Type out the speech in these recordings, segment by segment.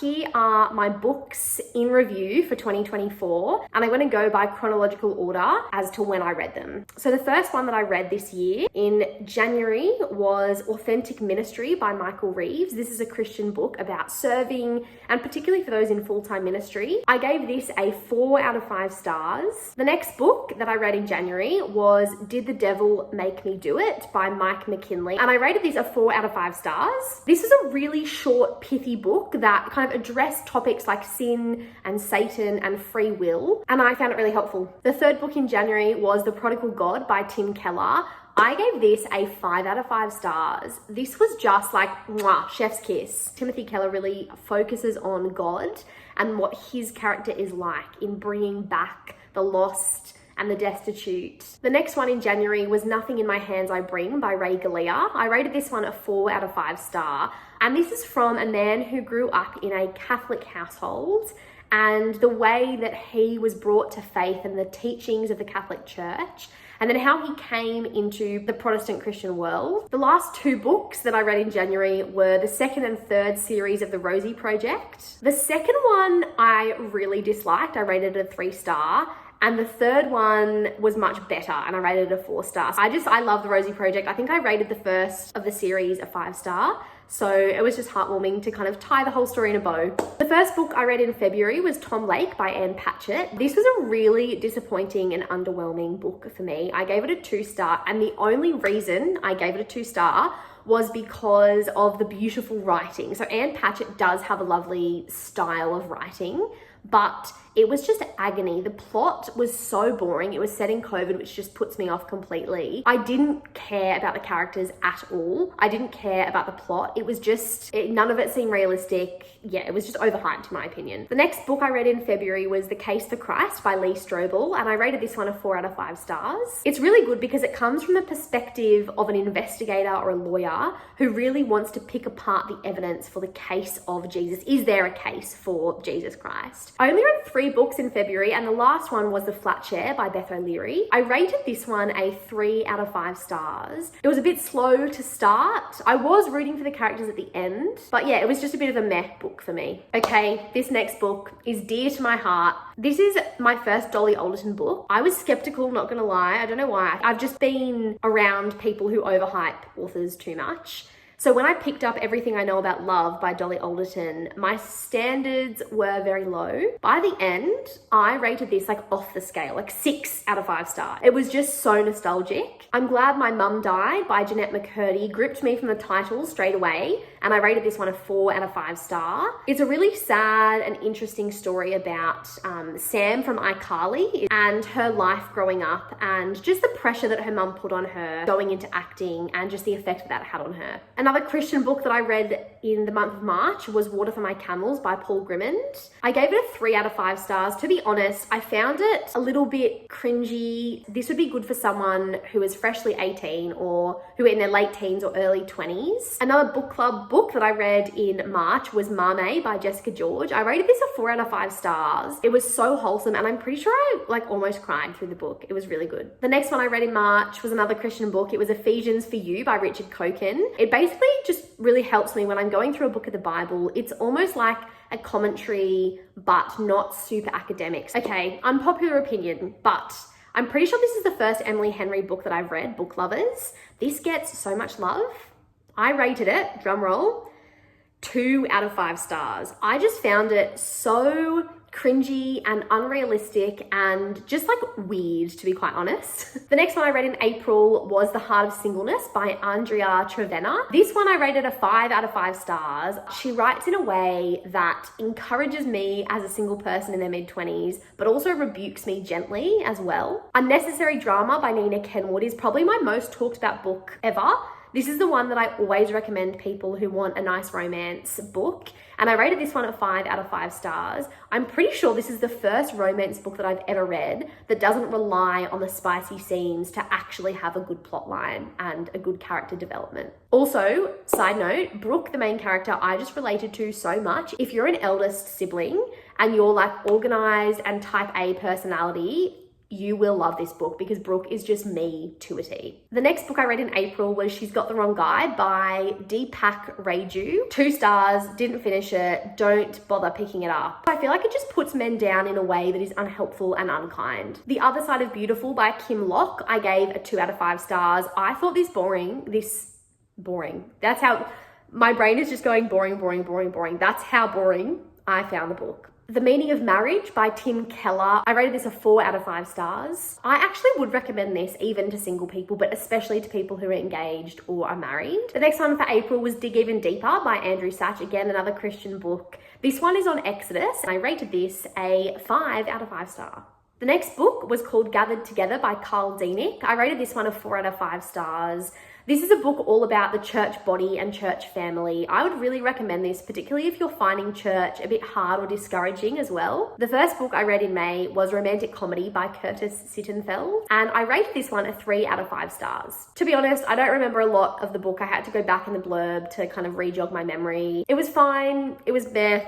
here are my books in review for 2024, and I'm going to go by chronological order as to when I read them. So the first one that I read this year in January was Authentic Ministry by Michael Reeves. This is a Christian book about serving, and particularly for those in full-time ministry. I gave this a 4 out of 5 stars. The next book that I read in January was Did the Devil Make Me Do It by Mike McKinley, and I rated this a 4 out of 5 stars. This is a really short, pithy book that kind of addressed topics like sin and Satan and free will, and I found it really helpful. The third book in January was The Prodigal God by Tim Keller. I gave this a 5 out of 5 stars. This was just like, mwah, chef's kiss. Timothy Keller really focuses on God and what his character is like in bringing back the lost and the destitute. The next one in January was Nothing in My Hands I Bring by Ray Galea. I rated this one a 4 out of 5 star. And this is from a man who grew up in a Catholic household, and the way that he was brought to faith and the teachings of the Catholic Church, and then how he came into the Protestant Christian world. The last 2 books that I read in January were the second and third series of the Rosie Project. The second one I really disliked. I rated it a 3 star. And the third one was much better, and I rated it a 4 star. I love the Rosie Project. I think I rated the first of the series a 5 star. So it was just heartwarming to kind of tie the whole story in a bow. The first book I read in February was Tom Lake by Anne Patchett. This was a really disappointing and underwhelming book for me. I gave it a 2 star, and the only reason I gave it a 2 star was because of the beautiful writing. So Anne Patchett does have a lovely style of writing, but it was just agony. The plot was so boring. It was set in COVID, which just puts me off completely. I didn't care about the characters at all. I didn't care about the plot. It was just, none of it seemed realistic. Yeah, it was just overhyped in my opinion. The next book I read in February was The Case for Christ by Lee Strobel, and I rated this one a 4 out of 5 stars. It's really good because it comes from the perspective of an investigator or a lawyer who really wants to pick apart the evidence for the case of Jesus. Is there a case for Jesus Christ? I only read 3 books in February, and the last one was The Flat Chair by Beth O'Leary. I rated this one a 3 out of 5 stars. It was a bit slow to start. I was rooting for the characters at the end, but yeah, it was just a bit of a meh book for me. Okay, this next book is dear to my heart. This is my first Dolly Alderton book. I was skeptical, not gonna lie. I don't know why. I've just been around people who overhype authors too much. So when I picked up Everything I Know About Love by Dolly Alderton, my standards were very low. By the end, I rated this like off the scale, like 6 out of 5 stars. It was just so nostalgic. I'm Glad My Mum Died by Jeanette McCurdy gripped me from the title straight away, and I rated this one a 4 out of 5 star. It's a really sad and interesting story about Sam from iCarly and her life growing up, and just the pressure that her mum put on her going into acting, and just the effect that had on her. Another Christian book that I read in the month of March was Water for My Camels by Paul Grimmond. I gave it a 3 out of 5 stars. To be honest, I found it a little bit cringy. This would be good for someone who is freshly 18 or who are in their late teens or early 20s. Another book club book that I read in March was Mame by Jessica George. I rated this a 4 out of 5 stars. It was so wholesome, and I'm pretty sure I almost cried through the book. It was really good. The next one I read in March was another Christian book. It was Ephesians for You by Richard Coken. It basically just really helps me when I'm going through a book of the Bible. It's almost like a commentary, but not super academic. Okay, unpopular opinion, but I'm pretty sure this is the first Emily Henry book that I've read, Book Lovers. This gets so much love. I rated it, drum roll, 2 out of 5 stars. I just found it so cringy and unrealistic and just like weird, to be quite honest. The next one I read in April was The Heart of Singleness by Andrea Trevenna. This one I rated a 5 out of 5 stars. She writes in a way that encourages me as a single person in their mid-20s, but also rebukes me gently as well. Unnecessary Drama by Nina Kenwood is probably my most talked about book ever. This is the one that I always recommend people who want a nice romance book, and I rated this one a 5 out of 5 stars. I'm pretty sure this is the first romance book that I've ever read that doesn't rely on the spicy scenes to actually have a good plot line and a good character development. Also, side note, Brooke, the main character, I just related to so much. If you're an eldest sibling and you're like organized and type A personality, you will love this book because Brooke is just me to a T. The next book I read in April was She's Got the Wrong Guy by Deepak Raju. 2 stars, didn't finish it, don't bother picking it up. I feel like it just puts men down in a way that is unhelpful and unkind. The Other Side of Beautiful by Kim Locke, I gave a 2 out of 5 stars. I thought this boring. That's how, my brain is just going boring. That's how boring I found the book. The Meaning of Marriage by Tim Keller. I rated this a 4 out of 5 stars. I actually would recommend this even to single people, but especially to people who are engaged or are married. The next one for April was Dig Even Deeper by Andrew Sachs. Again, another Christian book. This one is on Exodus, and I rated this a 5 out of 5 star. The next book was called Gathered Together by Carl Dienick. I rated this one a 4 out of 5 stars. This is a book all about the church body and church family. I would really recommend this, particularly if you're finding church a bit hard or discouraging as well. The first book I read in May was Romantic Comedy by Curtis Sittenfeld, and I rated this one a 3 out of 5 stars. To be honest, I don't remember a lot of the book. I had to go back in the blurb to kind of re-jog my memory. It was fine, it was meh.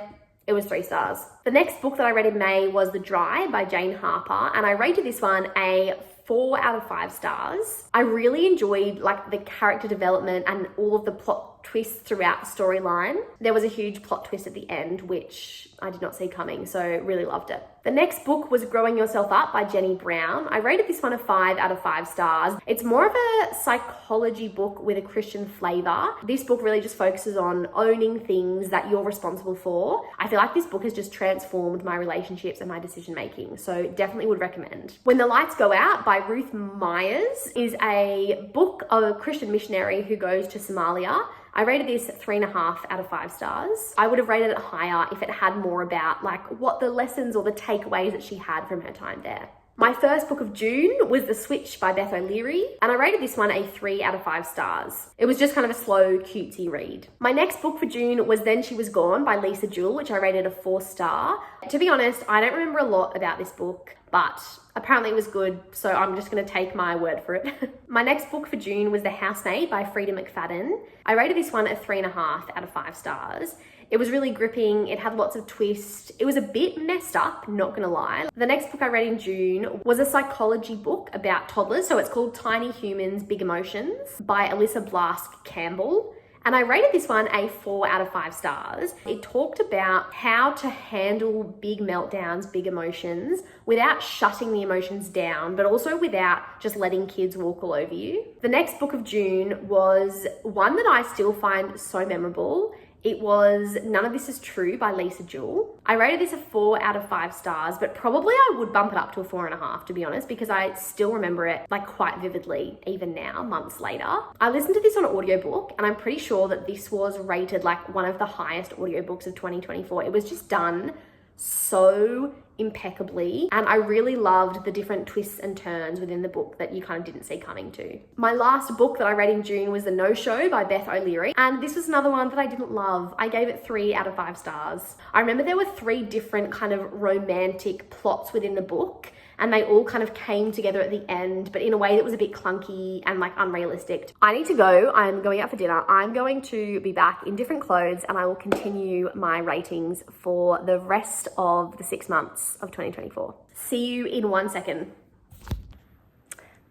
It was 3 stars. The next book that I read in May was The Dry by Jane Harper, and I rated this one a 4 out of 5 stars. I really enjoyed like the character development and all of the plot twists throughout the storyline. There was a huge plot twist at the end, which I did not see coming, so really loved it. The next book was Growing Yourself Up by Jenny Brown. I rated this one a 5 out of 5 stars. It's more of a psychology book with a Christian flavor. This book really just focuses on owning things that you're responsible for. I feel like this book has just transformed my relationships and my decision making, so definitely would recommend. When the Lights Go Out by Ruth Myers is a book of a Christian missionary who goes to Somalia. I rated this 3.5 out of 5 stars. I would have rated it higher if it had more about like what the lessons or the takeaways that she had from her time there. My first book of June was The Switch by Beth O'Leary, and I rated this one a 3 out of 5 stars. It was just kind of a slow, cutesy read. My next book for June was Then She Was Gone by Lisa Jewell, which I rated a 4 star. To be honest, I don't remember a lot about this book, but apparently it was good, so I'm just gonna take my word for it. My next book for June was The Housemaid by Frida McFadden. I rated this one a 3.5 out of 5 stars. It was really gripping, it had lots of twists. It was a bit messed up, not gonna lie. The next book I read in June was a psychology book about toddlers, so it's called Tiny Humans, Big Emotions by Alyssa Blask Campbell. And I rated this one a 4 out of 5 stars. It talked about how to handle big meltdowns, big emotions, without shutting the emotions down, but also without just letting kids walk all over you. The next book of June was one that I still find so memorable. It was None of This Is True by Lisa Jewell. I rated this a 4 out of 5 stars, but probably I would bump it up to a 4.5, to be honest, because I still remember it like quite vividly, even now, months later. I listened to this on audiobook, and I'm pretty sure that this was rated like one of the highest audiobooks of 2024. It was just done so impeccably, and I really loved the different twists and turns within the book that you kind of didn't see coming to. My last book that I read in June was The No Show by Beth O'Leary, and this was another one that I didn't love. I gave it 3 out of 5 stars. I remember there were 3 different kind of romantic plots within the book, and they all kind of came together at the end, but in a way that was a bit clunky and like unrealistic. I need to go. I'm going out for dinner. I'm going to be back in different clothes, and I will continue my ratings for the rest of the 6 months of 2024. See you in 1 second.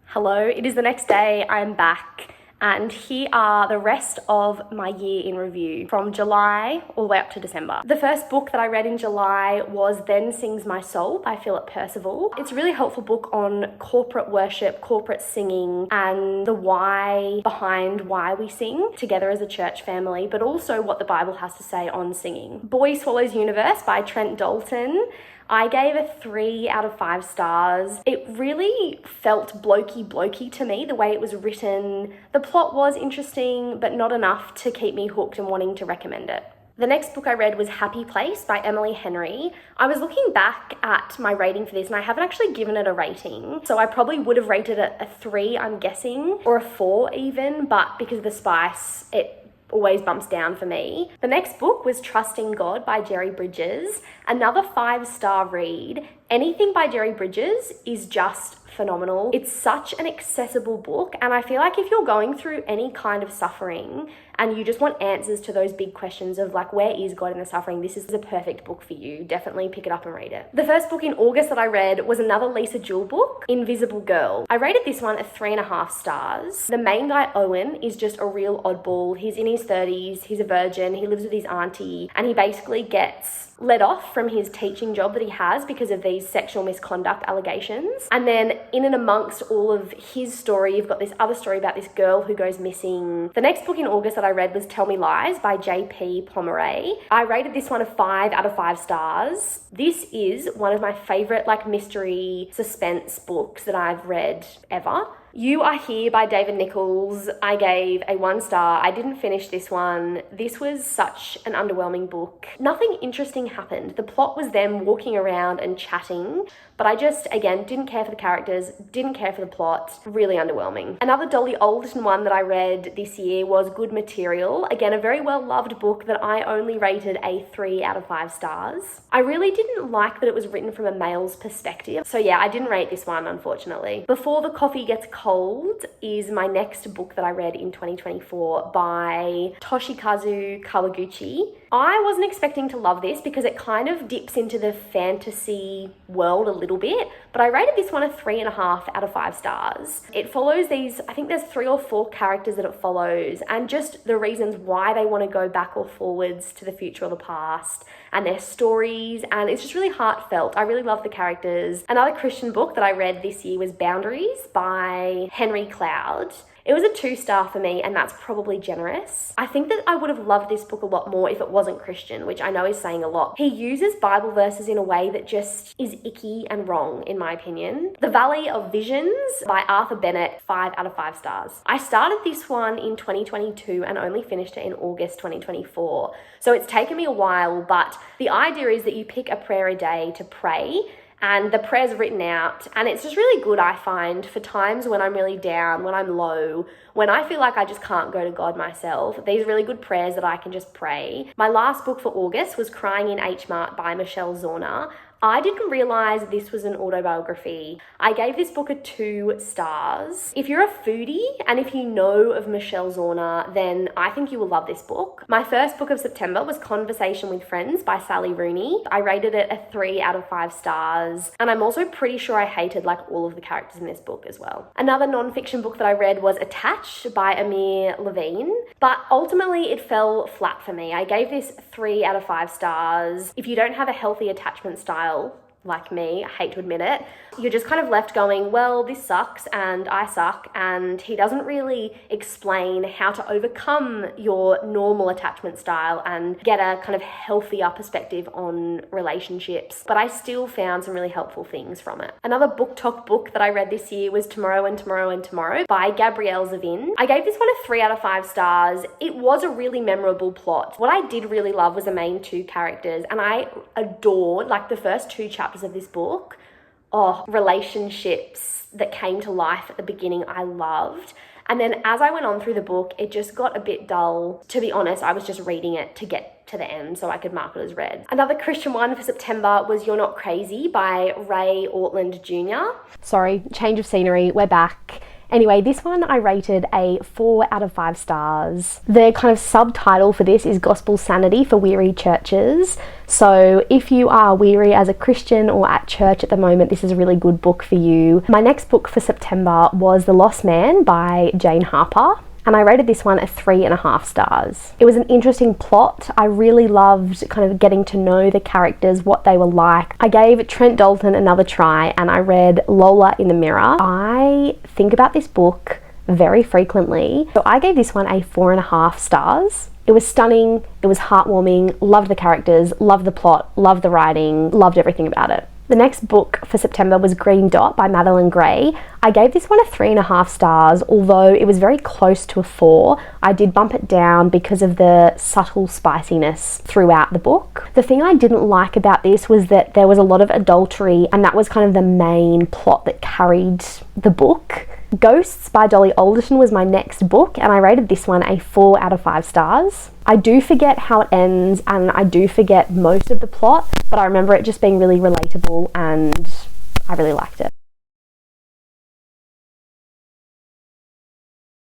Hello, it is the next day. I'm back. And here are the rest of my year in review from July all the way up to December. The first book that I read in July was Then Sings My Soul by Philip Percival. It's a really helpful book on corporate worship, corporate singing, and the why behind why we sing together as a church family, but also what the Bible has to say on singing. Boy Swallows Universe by Trent Dalton. I gave a 3 out of 5 stars. It really felt blokey to me, the way it was written. The plot was interesting, but not enough to keep me hooked and wanting to recommend it. The next book I read was Happy Place by Emily Henry. I was looking back at my rating for this, and I haven't actually given it a rating. So I probably would have rated it a 3, I'm guessing, or a 4 even, but because of the spice, it always bumps down for me. The next book was Trusting God by Jerry Bridges. Another 5-star read. Anything by Jerry Bridges is just phenomenal. It's such an accessible book, and I feel like if you're going through any kind of suffering and you just want answers to those big questions of like, where is God in the suffering, this is the perfect book for you. Definitely pick it up and read it. The first book in August that I read was another Lisa Jewell book, Invisible Girl. I rated this one at 3.5 stars. The main guy, Owen, is just a real oddball. He's in his 30s, he's a virgin, he lives with his auntie, and he basically gets let off from his teaching job that he has because of these sexual misconduct allegations. And then in and amongst all of his story, you've got this other story about this girl who goes missing. The next book in August that I read was Tell Me Lies by J.P. Pomeroy. I rated this one a 5 out of 5 stars. This is one of my favorite like mystery suspense books that I've read ever. You Are Here by David Nichols, I gave a 1 star. I didn't finish this one. This was such an underwhelming book. Nothing interesting happened. The plot was them walking around and chatting, but I just, again, didn't care for the characters, didn't care for the plot. Really underwhelming. Another Dolly Alderton one that I read this year was Good Material. Again, a very well-loved book that I only rated a 3 out of 5 stars. I really didn't like that it was written from a male's perspective. So yeah, I didn't rate this one, unfortunately. Before the Coffee Gets Cold is my next book that I read in 2024 by Toshikazu Kawaguchi. I wasn't expecting to love this because it kind of dips into the fantasy world a little bit, but I rated this one a 3.5 out of 5 stars. It follows these, I think there's 3 or 4 characters that it follows, and just the reasons why they want to go back or forwards to the future or the past, and their stories, and it's just really heartfelt. I really love the characters. Another Christian book that I read this year was Boundaries by Henry Cloud. It was a 2-star for me, and that's probably generous. I think that I would have loved this book a lot more if it wasn't Christian, which I know is saying a lot. He uses Bible verses in a way that just is icky and wrong, in my opinion. The Valley of Visions by Arthur Bennett, 5 out of 5 stars. I started this one in 2022 and only finished it in August 2024. So it's taken me a while, but the idea is that you pick a prayer a day to pray, and the prayer's written out, and it's just really good, I find, for times when I'm really down, when I'm low, when I feel like I just can't go to God myself. These are really good prayers that I can just pray. My last book for August was Crying in H Mart by Michelle Zorna. I didn't realize this was an autobiography. I gave this book a 2 stars. If you're a foodie and if you know of Michelle Zorna, then I think you will love this book. My first book of September was Conversation with Friends by Sally Rooney. I rated it a 3 out of 5 stars. And I'm also pretty sure I hated like all of the characters in this book as well. Another non-fiction book that I read was Attached by Amir Levine, but ultimately it fell flat for me. I gave this 3 out of 5 stars. If you don't have a healthy attachment style, like me, I hate to admit it, you're just kind of left going, well, this sucks and I suck, and he doesn't really explain how to overcome your normal attachment style and get a kind of healthier perspective on relationships. But I still found some really helpful things from it. Another book talk book that I read this year was Tomorrow and Tomorrow and Tomorrow by Gabrielle Zevin. I gave this one a 3 out of 5 stars. It was a really memorable plot. What I did really love was the main 2 characters, and I adored like the first 2 chapters of this book. Relationships that came to life at the beginning I loved. And then as I went on through the book, it just got a bit dull. To be honest, I was just reading it to get to the end so I could mark it as read. Another Christian one for September was You're Not Crazy by Ray Ortland Jr. Sorry, change of scenery, we're back. Anyway, this one I rated a 4 out of 5 stars. The kind of subtitle for this is Gospel Sanity for Weary Churches. So if you are weary as a Christian or at church at the moment, this is a really good book for you. My next book for September was The Lost Man by Jane Harper, and I rated this one a 3.5 stars. It was an interesting plot. I really loved kind of getting to know the characters, what they were like. I gave Trent Dalton another try, and I read Lola in the Mirror. I think about this book very frequently, so I gave this one a 4.5 stars. It was stunning, it was heartwarming, loved the characters, loved the plot, loved the writing, loved everything about it. The next book for September was Green Dot by Madeline Gray. I gave this one a 3.5 stars, although it was very close to a 4. I did bump it down because of the subtle spiciness throughout the book. The thing I didn't like about this was that there was a lot of adultery, and that was kind of the main plot that carried the book. Ghosts by Dolly Alderton was my next book, and I rated this one a 4 out of 5 stars. I do forget how it ends and I do forget most of the plot, but I remember it just being really relatable and I really liked it.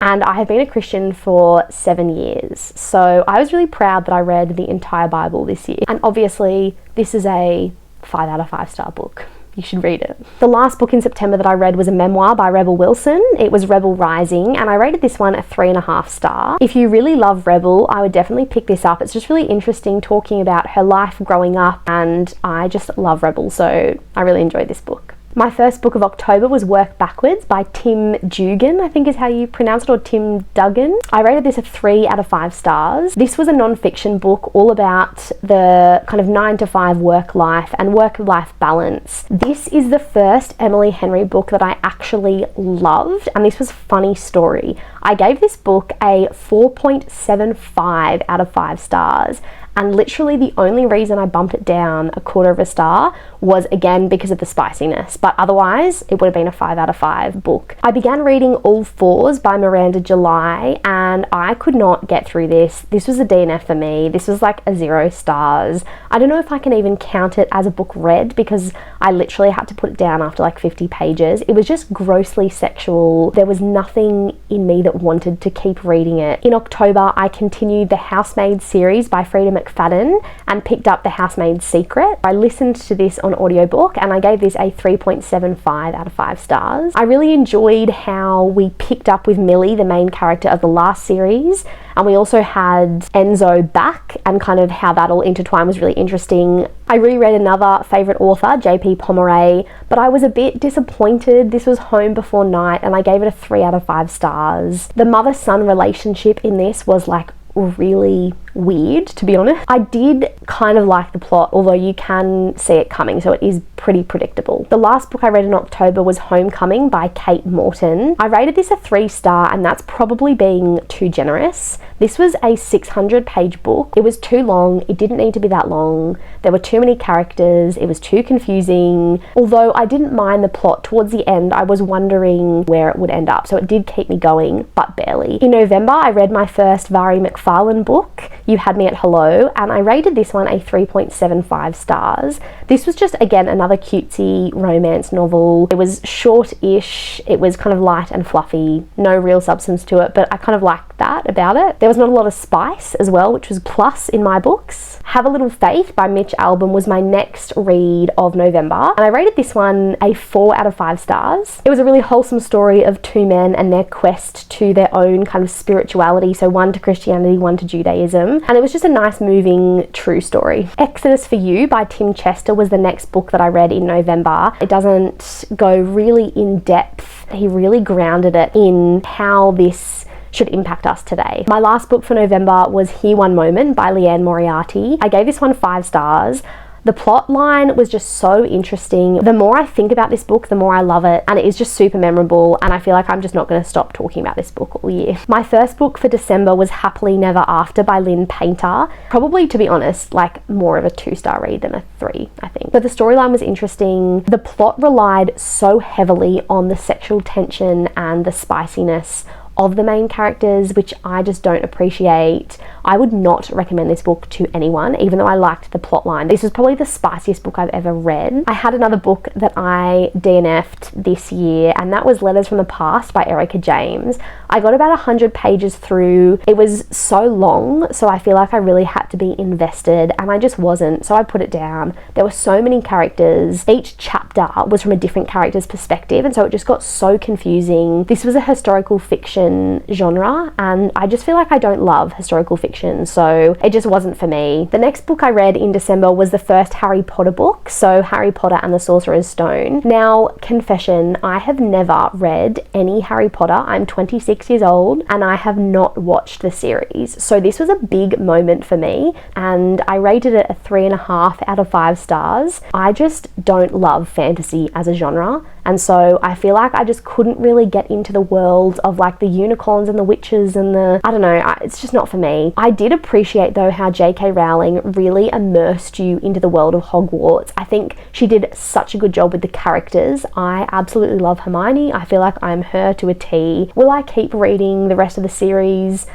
And I have been a Christian for 7 years, so I was really proud that I read the entire Bible this year. And obviously, this is a 5 out of 5 star book. You should read it. The last book in September that I read was a memoir by Rebel Wilson. It was Rebel Rising, and I rated this one a 3.5 star. If you really love Rebel, I would definitely pick this up. It's just really interesting talking about her life growing up, and I just love Rebel, so I really enjoyed this book. My first book of October was Work Backwards by Tim Dugan, I think is how you pronounce it, or Tim Duggan. I rated this a 3 out of 5 stars. This was a non-fiction book all about the kind of 9 to 5 work life and work-life balance. This is the first Emily Henry book that I actually loved, and this was Funny Story. I gave this book a 4.75 out of 5 stars. And literally the only reason I bumped it down a 1/4 of a star was again because of the spiciness, but otherwise it would have been a 5 out of 5 book. I began reading All Fours by Miranda July and I could not get through this. This was a DNF for me. This was like a 0 stars. I don't know if I can even count it as a book read because I literally had to put it down after like 50 pages. It was just grossly sexual. There was nothing in me that wanted to keep reading it. In October, I continued the Housemaid series by Frida McFadden and picked up The Housemaid's Secret. I listened to this on audiobook and I gave this a 3.75 out of 5 stars. I really enjoyed how we picked up with Millie, the main character of the last series, and we also had Enzo back and kind of how that all intertwined was really interesting. I reread another favourite author, J.P. Pomeroy, but I was a bit disappointed. This was Home Before Night and I gave it a 3 out of 5 stars. The mother-son relationship in this was like really weird, to be honest. I did kind of like the plot, although you can see it coming, so it is pretty predictable. The last book I read in October was Homecoming by Kate Morton. I rated this a 3 star, and that's probably being too generous. This was a 600-page book. It was too long. It didn't need to be that long. There were too many characters. It was too confusing. Although I didn't mind the plot, towards the end I was wondering where it would end up, so it did keep me going, but barely. In November, I read my first Vari McFarlane book, You Had Me at Hello, and I rated this one a 3.75 stars. This was just, again, another cutesy romance novel. It was short-ish, it was kind of light and fluffy, no real substance to it, but I kind of liked that about it. There was not a lot of spice as well, which was plus in my books. Have a Little Faith by Mitch Albom was my next read of November, and I rated this one a 4 out of 5 stars. It was a really wholesome story of 2 men and their quest to their own kind of spirituality, so one to Christianity, one to Judaism, and it was just a nice, moving, true story. Exodus for You by Tim Chester was the next book that I read in November. It doesn't go really in depth. He really grounded it in how this should impact us today. My last book for November was Here One Moment by Leanne Moriarty. I gave this one 5 stars. The plot line was just so interesting. The more I think about this book, the more I love it, and it is just super memorable, and I feel like I'm just not going to stop talking about this book all year. My first book for December was Happily Never After by Lynn Painter. Probably, to be honest, like more of a 2-star read than a 3, I think. But the storyline was interesting. The plot relied so heavily on the sexual tension and the spiciness of the main characters, which I just don't appreciate. I would not recommend this book to anyone, even though I liked the plot line. This was probably the spiciest book I've ever read. I had another book that I DNF'd this year, and that was Letters from the Past by Erica James. I got about 100 pages through. It was so long, so I feel like I really had to be invested, and I just wasn't, so I put it down. There were so many characters. Each chapter was from a different character's perspective, and so it just got so confusing. This was a historical fiction genre, and I just feel like I don't love historical fiction, so it just wasn't for me. The next book I read in December was the first Harry Potter book, so Harry Potter and the Sorcerer's Stone. Now, confession, I have never read any Harry Potter. I'm 26 years old and I have not watched the series, so this was a big moment for me, and I rated it a 3.5 out of 5 stars. I just don't love fantasy as a genre, and so I feel like I just couldn't really get into the world of like the unicorns and the witches and the, I don't know, it's just not for me. I did appreciate though how J.K. Rowling really immersed you into the world of Hogwarts. I think she did such a good job with the characters. I absolutely love Hermione. I feel like I'm her to a T. Will I keep reading the rest of the series?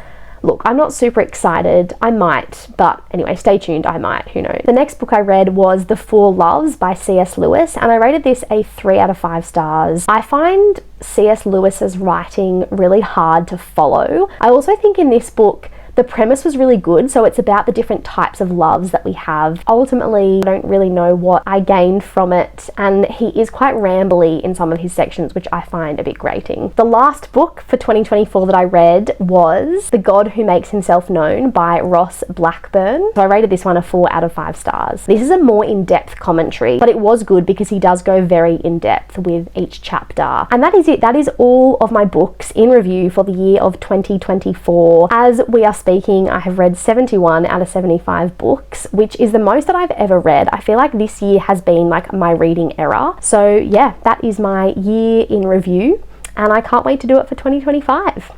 look, I'm not super excited. I might, but anyway, stay tuned, I might, who knows. The next book I read was The Four Loves by C.S. Lewis, and I rated this a 3 out of 5 stars. I find C.S. Lewis's writing really hard to follow. I also think in this book, the premise was really good, so it's about the different types of loves that we have. Ultimately, I don't really know what I gained from it, and he is quite rambly in some of his sections, which I find a bit grating. The last book for 2024 that I read was The God Who Makes Himself Known by Ross Blackburn. So I rated this one a 4 out of 5 stars. This is a more in-depth commentary, but it was good because he does go very in-depth with each chapter. And that is it. That is all of my books in review for the year of 2024. As we are speaking, I have read 71 out of 75 books, which is the most that I've ever read. I feel like this year has been like my reading era. So yeah, that is my year in review, and I can't wait to do it for 2025.